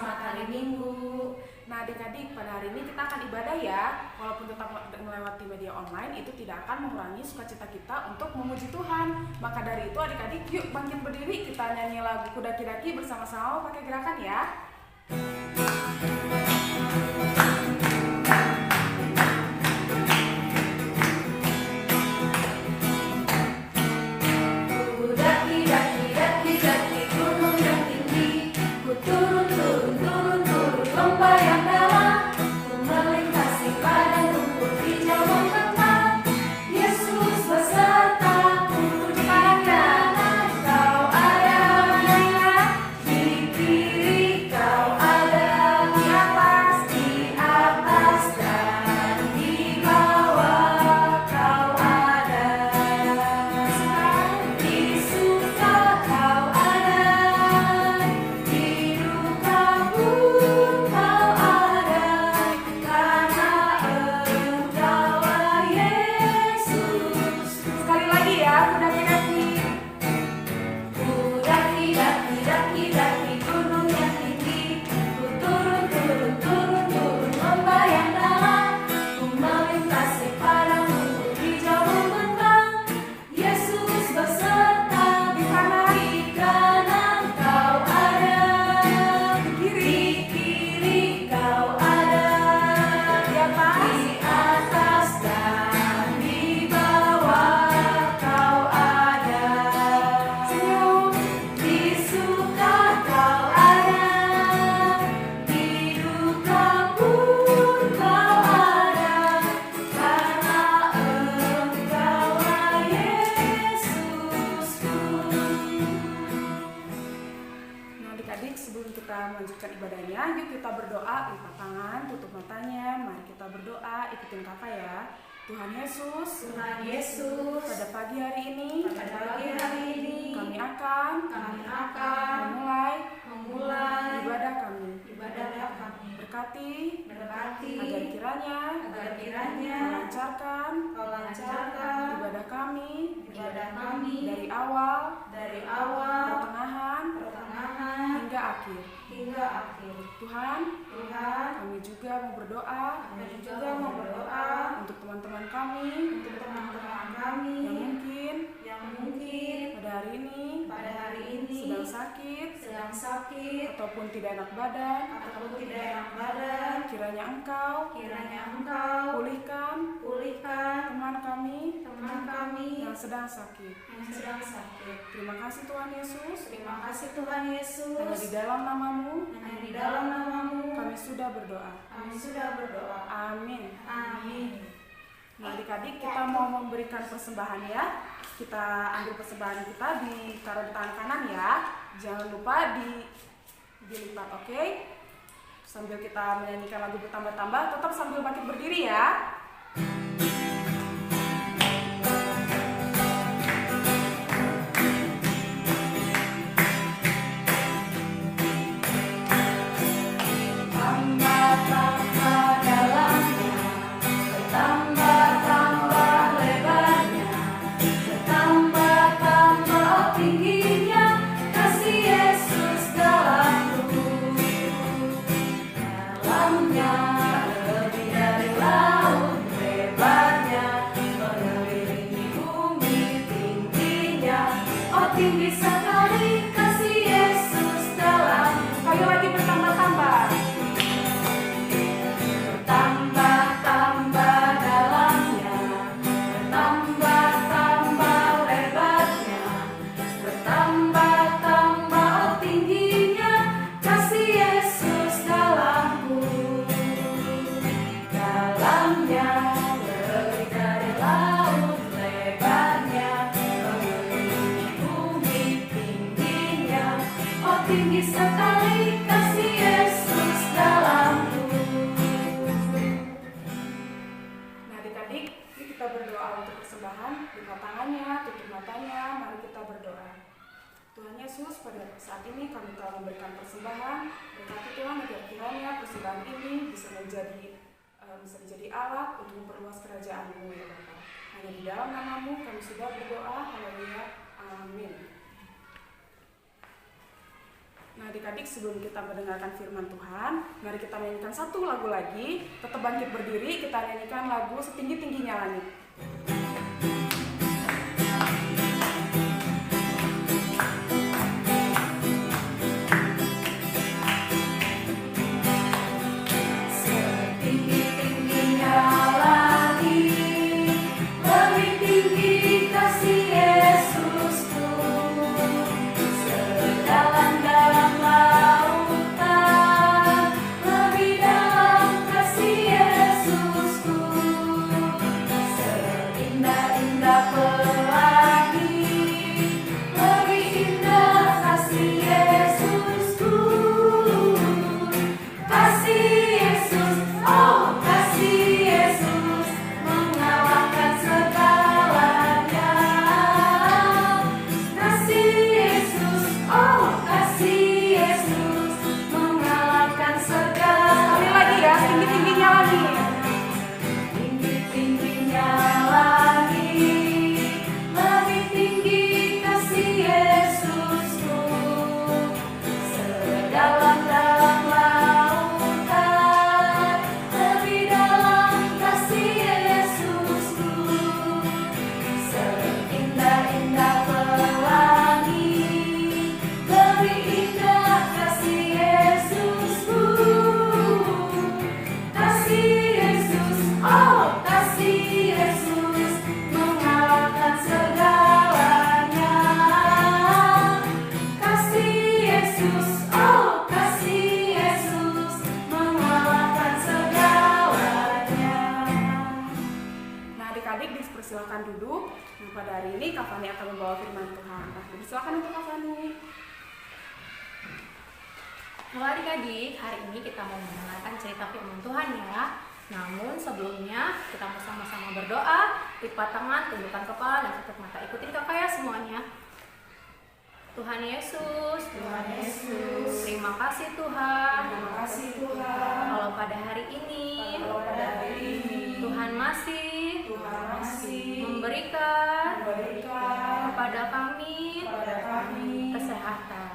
selamat hari Minggu. Nah adik-adik, pada hari ini kita akan ibadah ya. Walaupun tetap melewati media online, itu tidak akan mengurangi sukacita kita untuk memuji Tuhan. Maka dari itu adik-adik, yuk bangkit berdiri, kita nyanyi lagu Kudaki-daki bersama-sama pakai gerakan ya. Sebelum kita melanjutkan ibadahnya, yuk kita berdoa, lipat tangan, tutup matanya, mari kita berdoa, ikutin kakak ya. Tuhan Yesus, pada pagi hari ini, kami akan memulai ibadah kami. Berkati agar kiranya kau lancarkan ibadah kami dari awal, pertengahan hingga akhir. Tuhan, kami juga mau berdoa untuk teman-teman kami yang mungkin pada hari ini sedang sakit ataupun tidak enak badan. Kiranya Engkau pulihkan teman kami yang sedang sakit. Terima kasih Tuhan Yesus. Hanya di dalam namamu kami sudah berdoa. Amin. Nah adik-adik, kita mau memberikan persembahan ya. Kita ambil persembahan kita, ditaruh di tangan kanan ya. Jangan lupa dilipat, oke? Sambil kita menyanyikan lagu bertambah-tambah, tetap sambil bangkit berdiri ya. Tinggi sekali kasih Yesus dalam. Sekali lagi bertambah-tambah. Bertambah-tambah dalamnya, bertambah-tambah lebarnya, bertambah-tambah tingginya kasih Yesus dalamku. Dalamnya lebih dari laut lebarnya, tinggi sekali kasih Yesus dalamku. Nah adik-adik, yuk kita berdoa untuk persembahan. Buka tangannya, tutup matanya, mari kita berdoa. Tuhan Yesus, pada saat ini kami telah memberikan persembahan. Berkati Tuhan agar kiranya persembahan ini bisa menjadi alat untuk memperluas kerajaan-Mu ya Bapa. Hanya di dalam namamu kami sudah berdoa. Haleluya. Amin. Nah adik-adik, sebelum kita mendengarkan firman Tuhan, mari kita nyanyikan satu lagu lagi. Tetap bangkit berdiri, kita nyanyikan lagu Setinggi-tingginya Langit. Silakan duduk. Nah, pada hari ini Kak Fani akan membawa firman Tuhan. Nah, silakan untuk Kak Fani. Halo adik-adik, hari ini kita mau mendengarkan cerita firman Tuhan ya. Namun sebelumnya kita mau sama-sama berdoa. Lipat tangan, tundukkan kepala dan tutup mata. Ikutin kakak ya semuanya. Tuhan Yesus, Tuhan Yesus, terima kasih Tuhan. Terima kasih Tuhan. Kalau pada hari ini, Tuhan masih memberikan kepada kami kesehatan.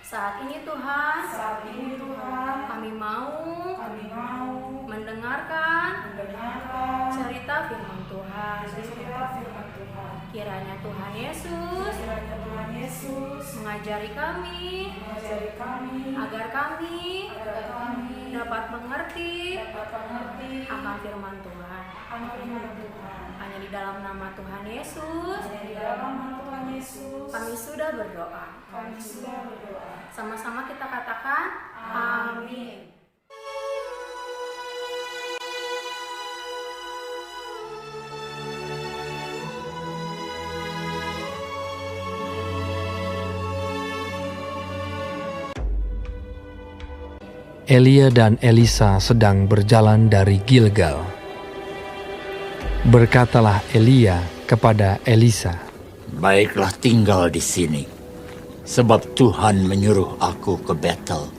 Saat ini Tuhan, kami mau mendengarkan cerita firman Tuhan. Kiranya Tuhan Yesus mengajari kami agar kami dapat mengerti akan firman Tuhan. Hanya di dalam nama Tuhan Yesus kami sudah berdoa. Sama-sama kita katakan amin. Elia dan Elisa sedang berjalan dari Gilgal. Berkatalah Elia kepada Elisa, "Baiklah, tinggal di sini, sebab Tuhan menyuruh aku ke Betel."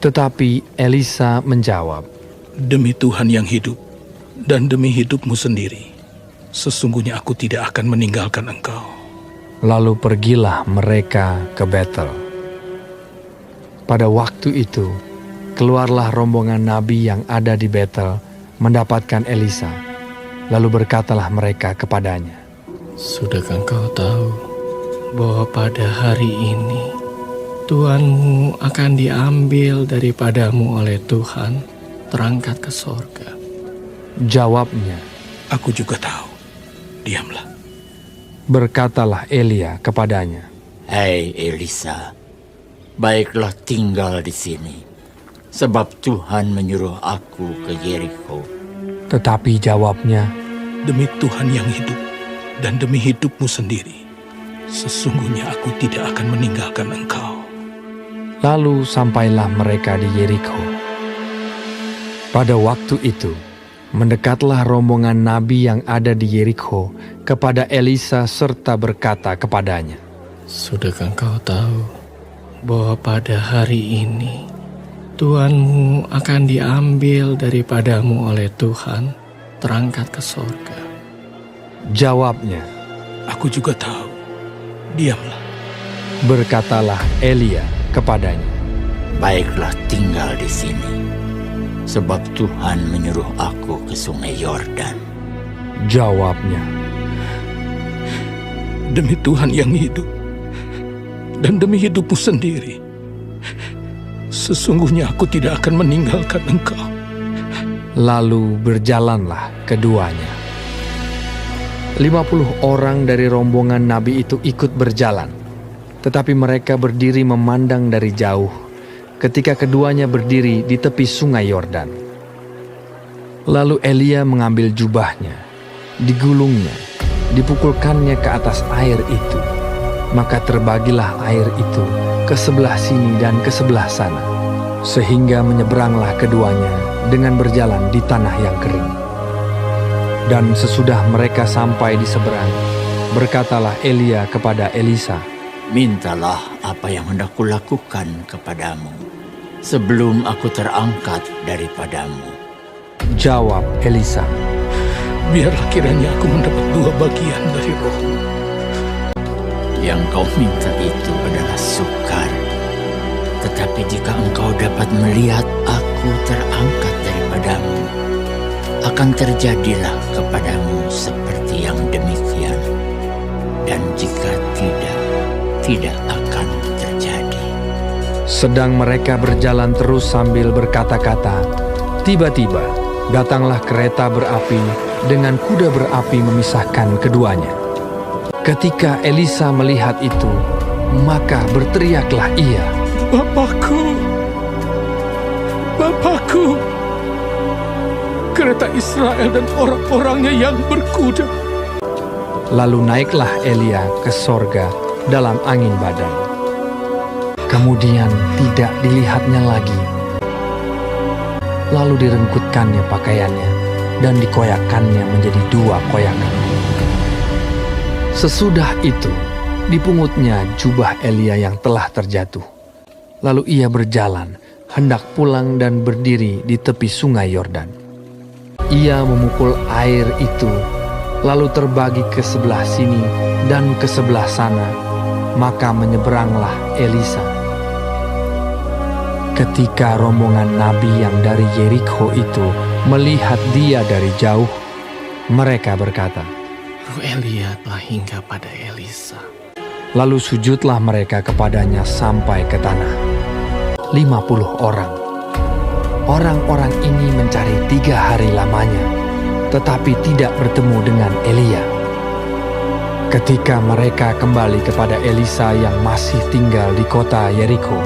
Tetapi Elisa menjawab, "Demi Tuhan yang hidup dan demi hidupmu sendiri, sesungguhnya aku tidak akan meninggalkan engkau." Lalu pergilah mereka ke Betel. Pada waktu itu, keluarlah rombongan nabi yang ada di Betel mendapatkan Elisa. Lalu berkatalah mereka kepadanya, "Sudahkah engkau tahu bahwa pada hari ini Tuhanmu akan diambil daripadamu oleh Tuhan, terangkat ke sorga?" Jawabnya, "Aku juga tahu, diamlah." Berkatalah Elia kepadanya, "Hai Elisa, baiklah tinggal di sini, sebab Tuhan menyuruh aku ke Yeriko." Tetapi jawabnya, "Demi Tuhan yang hidup dan demi hidupmu sendiri, sesungguhnya aku tidak akan meninggalkan engkau." Lalu sampailah mereka di Yeriko. Pada waktu itu, mendekatlah rombongan nabi yang ada di Yeriko kepada Elisa serta berkata kepadanya, "Sudahkah engkau tahu bahwa pada hari ini Tuhanmu akan diambil daripadamu oleh Tuhan, terangkat ke sorga?" Jawabnya, "Aku juga tahu, diamlah." berkatalah Elia kepadanya, Baiklah tinggal di sini, sebab Tuhan menyuruh aku ke sungai Yordan. Jawabnya, Demi Tuhan yang hidup, dan demi hidupmu sendiri, sesungguhnya aku tidak akan meninggalkan engkau. lalu berjalanlah keduanya. 50 orang dari rombongan nabi itu ikut berjalan, tetapi mereka berdiri memandang dari jauh ketika keduanya berdiri di tepi sungai Yordan. Lalu Elia mengambil jubahnya, digulungnya, dipukulkannya ke atas air itu. Maka terbagilah air itu ke sebelah sini dan ke sebelah sana, sehingga menyeberanglah keduanya dengan berjalan di tanah yang kering. Dan sesudah mereka sampai di seberang, berkatalah Elia kepada Elisa, Mintalah apa yang hendak kulakukan kepadamu, sebelum aku terangkat daripadamu. Jawab Elisa, Biarlah kiranya aku mendapat 2 bagian dari rohmu. Yang kau minta itu adalah sukar. Tetapi jika engkau dapat melihat aku terangkat daripadamu, akan terjadilah kepadamu seperti yang demikian. Dan jika tidak akan terjadi. Sedang mereka berjalan terus sambil berkata-kata, tiba-tiba datanglah kereta berapi dengan kuda berapi memisahkan keduanya. Ketika Elisa melihat itu, maka berteriaklah ia, Bapakku, Bapakku, kereta Israel dan orang-orangnya yang berkuda. Lalu naiklah Elia ke sorga dalam angin badai. Kemudian tidak dilihatnya lagi. Lalu direngkutkannya pakaiannya dan dikoyakkannya menjadi 2 koyakan. Sesudah itu, dipungutnya jubah Elia yang telah terjatuh. Lalu ia berjalan, hendak pulang dan berdiri di tepi sungai Yordan. Ia memukul air itu, lalu terbagi ke sebelah sini dan ke sebelah sana, maka menyeberanglah Elisa. Ketika rombongan nabi yang dari Yerikho itu melihat dia dari jauh, mereka berkata, Roh Elia telah hingga pada Elisa. lalu sujudlah mereka kepadanya sampai ke tanah. 50 orang. Orang-orang ini mencari 3 hari lamanya, tetapi tidak bertemu dengan Elia. Ketika mereka kembali kepada Elisa yang masih tinggal di kota Yerikho,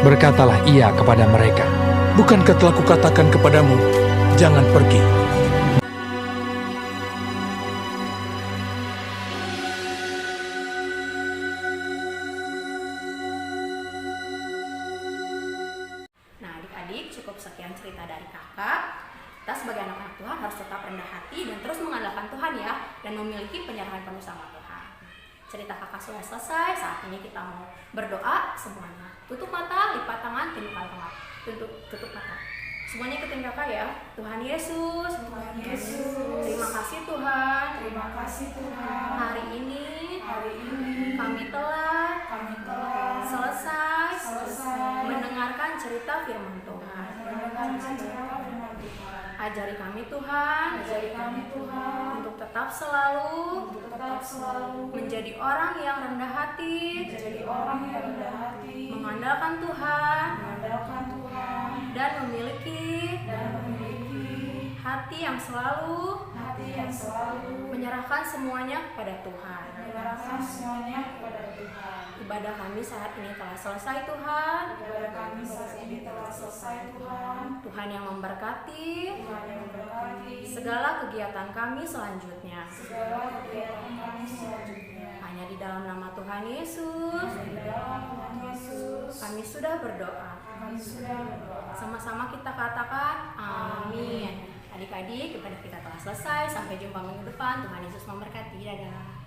berkatalah ia kepada mereka, Bukankah telah kukatakan kepadamu, jangan pergi? Nah, adik-adik, cukup sekian cerita dari kakak. Kita sebagai anak-anak Tuhan harus tetap rendah hati dan terus mengandalkan Tuhan ya, dan memiliki penyerahan penuh sama Tuhan. Cerita kakak sudah selesai, saat ini kita mau berdoa semuanya. Tutup mata, lipat tangan, tundukkan tangan. Tutup mata. Semuanya ikutin kakak ya. Tuhan Yesus, terima kasih Tuhan. Hari ini kami telah selesai mendengarkan cerita firman Tuhan. Ajari kami Tuhan, untuk tetap selalu menjadi orang yang rendah hati, mengandalkan Tuhan, dan memiliki hati yang selalu menyerahkan semuanya kepada Tuhan. Ibadah kami saat ini telah selesai Tuhan. Tuhan yang memberkati segala kegiatan kami selanjutnya. Hanya di dalam nama Tuhan Yesus kami sudah berdoa. Sama-sama kita katakan amin. Adik-adik, ibadah kita telah selesai. Sampai jumpa minggu depan. Tuhan Yesus memberkati. Dadah.